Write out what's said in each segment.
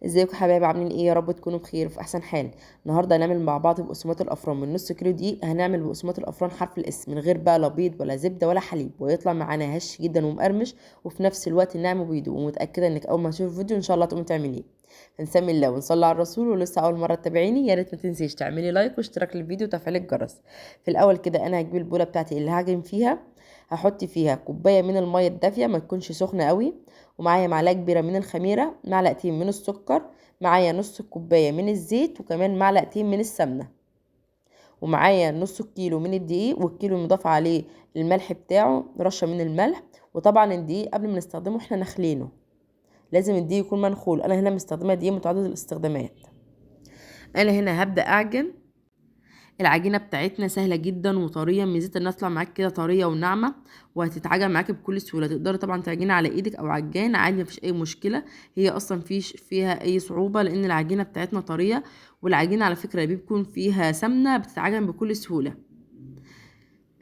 ازيكم يا حبايبي، عاملين ايه؟ يا رب تكونوا بخير وفي احسن حال. النهارده هنعمل مع بعض بقسماط الافران من نص كيلو دقيق. هنعمل بقسماط الافران حرف الاس من غير بقى لا بيض ولا زبده ولا حليب، ويطلع معانا هش جدا ومقرمش وفي نفس الوقت ناعم وبيدوب، ومتاكده انك اول ما تشوف الفيديو ان شاء الله تقومي تعمليه. هنسمي الله ونصلي على الرسول، ولسه اول مره تتابعيني يا ريت ما تنسيش تعملي لايك واشتراك للفيديو وتفعيل الجرس. في الاول كده انا هجيب البوله بتاعتي اللي هعجن فيها. هحط فيها كوبايه من الميه الدافيه، ما تكونش سخنه قوي، ومعايا معلقه كبيره من الخميره، معلقتين من السكر، معايا نص كوباية من الزيت، وكمان معلقتين من السمنة، ومعايا نص كيلو من الدقيق، والكيلو مضاف عليه الملح بتاعه، رشة من الملح. وطبعا الدقيق قبل ما نستخدمه احنا نخلينه، لازم الدقيق يكون منخول. انا هنا مستخدمة دقيق متعدد الاستخدامات. انا هنا هبدأ اعجن. العجينه بتاعتنا سهله جدا وطريه، ميزتها انها تطلع معاك كده طريه وناعمه، وهتتعجن معاك بكل سهوله. تقدري طبعا تعجني على ايدك او عجان عادي، مفيش اي مشكله. هي اصلا فيها اي صعوبه لان العجينه بتاعتنا طريه، والعجينه على فكره اللي بيكون فيها سمنه بتتعجن بكل سهوله.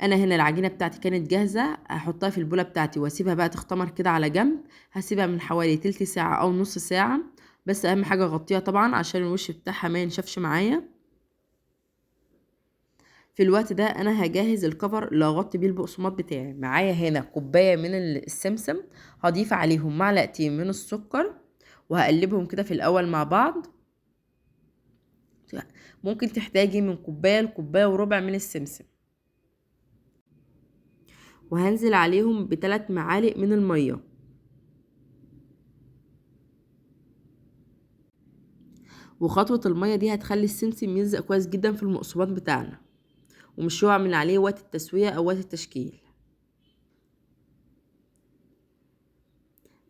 انا هنا العجينه بتاعتي كانت جاهزه، هحطها في البوله بتاعتي واسيبها بقى تختمر كده على جنب. هسيبها من حوالي تلت ساعه او نص ساعه، بس اهم حاجه اغطيها طبعا عشان الوش بتاعها ما ينشفش معايا. في الوقت ده انا هجهز الكفر اللي هغطي بيه البقسماط بتاعي. معايا هنا كوبايه من السمسم، هضيف عليهم معلقتين من السكر، وهقلبهم كده في الاول مع بعض. ممكن تحتاجي من كوبايه لكوبايه وربع من السمسم. وهنزل عليهم ب3 معالق من الميه. وخطوه الميه دي هتخلي السمسم يلزق كويس جدا في المقسماط بتاعنا، ومش يقع من عليه وقت التسويه او وقت التشكيل.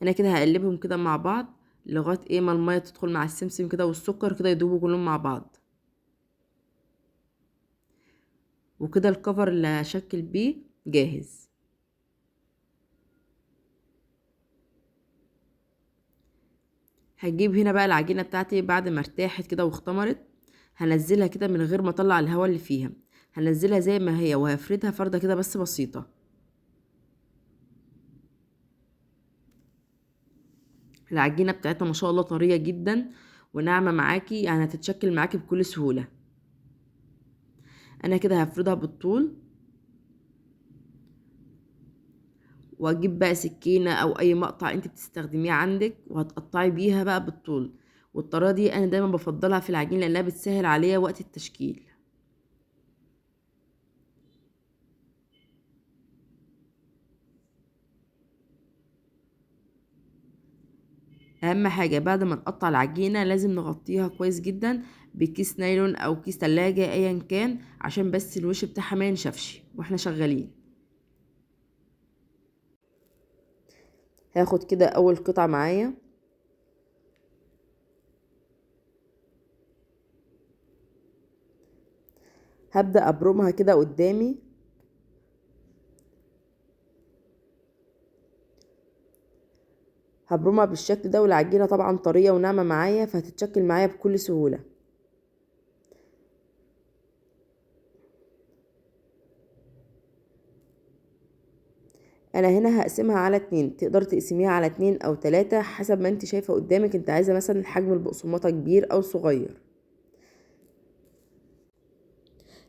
انا كده هقلبهم كده مع بعض لغايه ما الميه تدخل مع السمسم كده والسكر كده يدوبوا كلهم مع بعض. وكده الكفر اللي هشكل بيه جاهز. هجيب هنا بقى العجينه بتاعتي بعد ما ارتاحت كده واختمرت. هنزلها كده من غير ما اطلع الهواء اللي فيها، هنزلها زي ما هي وهفردها فرده كده بس بسيطه. العجينه بتاعتنا ما شاء الله طريه جدا وناعمه معاكي، يعني هتتشكل معاكي بكل سهوله. انا كده هفردها بالطول، واجيب بقى سكينه او اي مقطع انت بتستخدميه عندك وهتقطعي بيها بقى بالطول. والطريقه دي انا دايما بفضلها في العجين لانها بتسهل عليا وقت التشكيل. اهم حاجه بعد ما نقطع العجينه لازم نغطيها كويس جدا بكيس نايلون او كيس تلاجة ايا كان، عشان بس الوش بتاعها ما ينشفش واحنا شغالين. هاخد كده اول قطعه معايا، هبدا ابرمها كده قدامي. هبرمها بالشكل ده، والعجينه طبعا طريه وناعمه معايا فهتتشكل معايا بكل سهوله. انا هنا هقسمها على 2، تقدر تقسميها على 2 او 3 حسب ما انت شايفه قدامك، انت عايزه مثلا حجم البقسماطه كبير او صغير.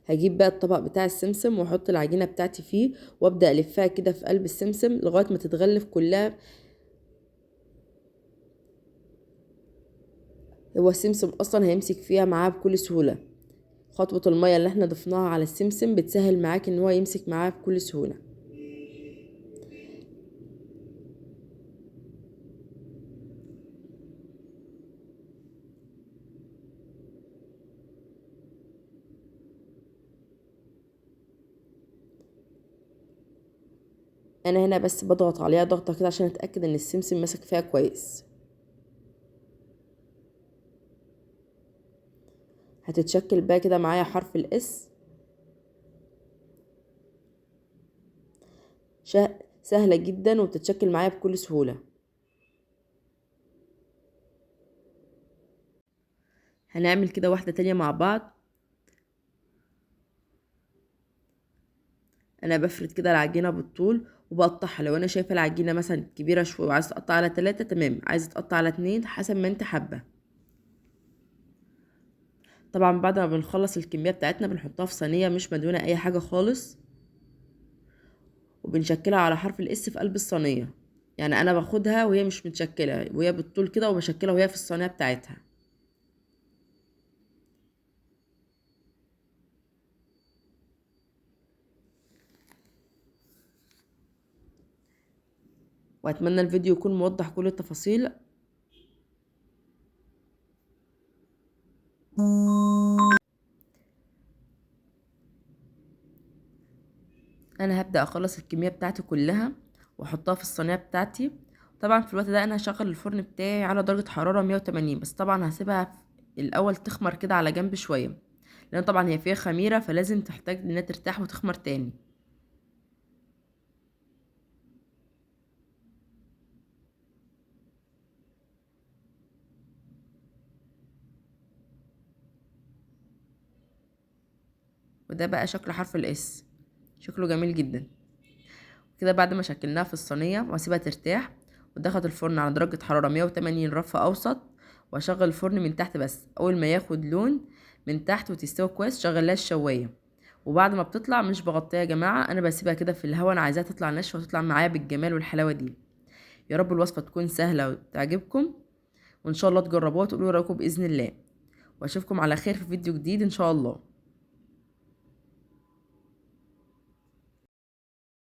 هجيب بقى الطبق بتاع السمسم واحط العجينه بتاعتي فيه، وابدا الفها كده في قلب السمسم لغايه ما تتغلف كلها. هو السمسم اصلا هيمسك فيها معاه بكل سهوله. خطوه الميه اللي احنا ضفناها على السمسم بتسهل معاك ان هو يمسك معاه بكل سهوله. انا هنا بس بضغط عليها ضغطه كده عشان اتاكد ان السمسم ماسك فيها كويس. هتتشكل بقى كده معايا حرف الاس. سهله جدا وبتتشكل معايا بكل سهوله. هنعمل كده واحده تانية مع بعض. انا بفرد كده العجينه بالطول وبقطعها. لو انا شايفه العجينه مثلا كبيره شويه وعايزه تقطع على 3 تمام، عايزه تقطع على 2 حسب ما انت حابه. طبعا بعد ما بنخلص الكمية بتاعتنا بنحطها في صينية مش مدهونة اي حاجة خالص، وبنشكلها على حرف الاس في قلب الصينية. يعني انا باخدها وهي مش متشكلة وهي بالطول كده، وبشكلها وهي في الصينية بتاعتها. واتمنى الفيديو يكون موضح كل التفاصيل. انا هبدأ اخلص الكمية بتاعتي كلها واحطها في الصينية بتاعتي. طبعا في الوقت ده انا هشغل الفرن بتاعي على درجة حرارة 180، بس طبعا هسيبها الاول تخمر كده على جنب شوية، لان طبعا هي فيها خميرة فلازم تحتاج انها ترتاح وتخمر تاني. وده بقى شكل حرف الاس، شكله جميل جدا كده. بعد ما شكلناها في الصينية واسيبها ترتاح، ودخلت الفرن على درجة حرارة 180 رف اوسط، واشغل الفرن من تحت بس. اول ما ياخد لون من تحت وتستوي كويس شغلها الشواية. وبعد ما بتطلع مش بغطيها يا جماعة، انا بسيبها كده في الهواء، انا عايزاها تطلع ناشفة وتطلع معايا بالجمال والحلاوة دي. يا رب الوصفة تكون سهلة وتعجبكم، وان شاء الله تجربوها وتقولوا رأيكم بإذن الله. واشوفكم على خير في فيديو جديد ان شاء الله.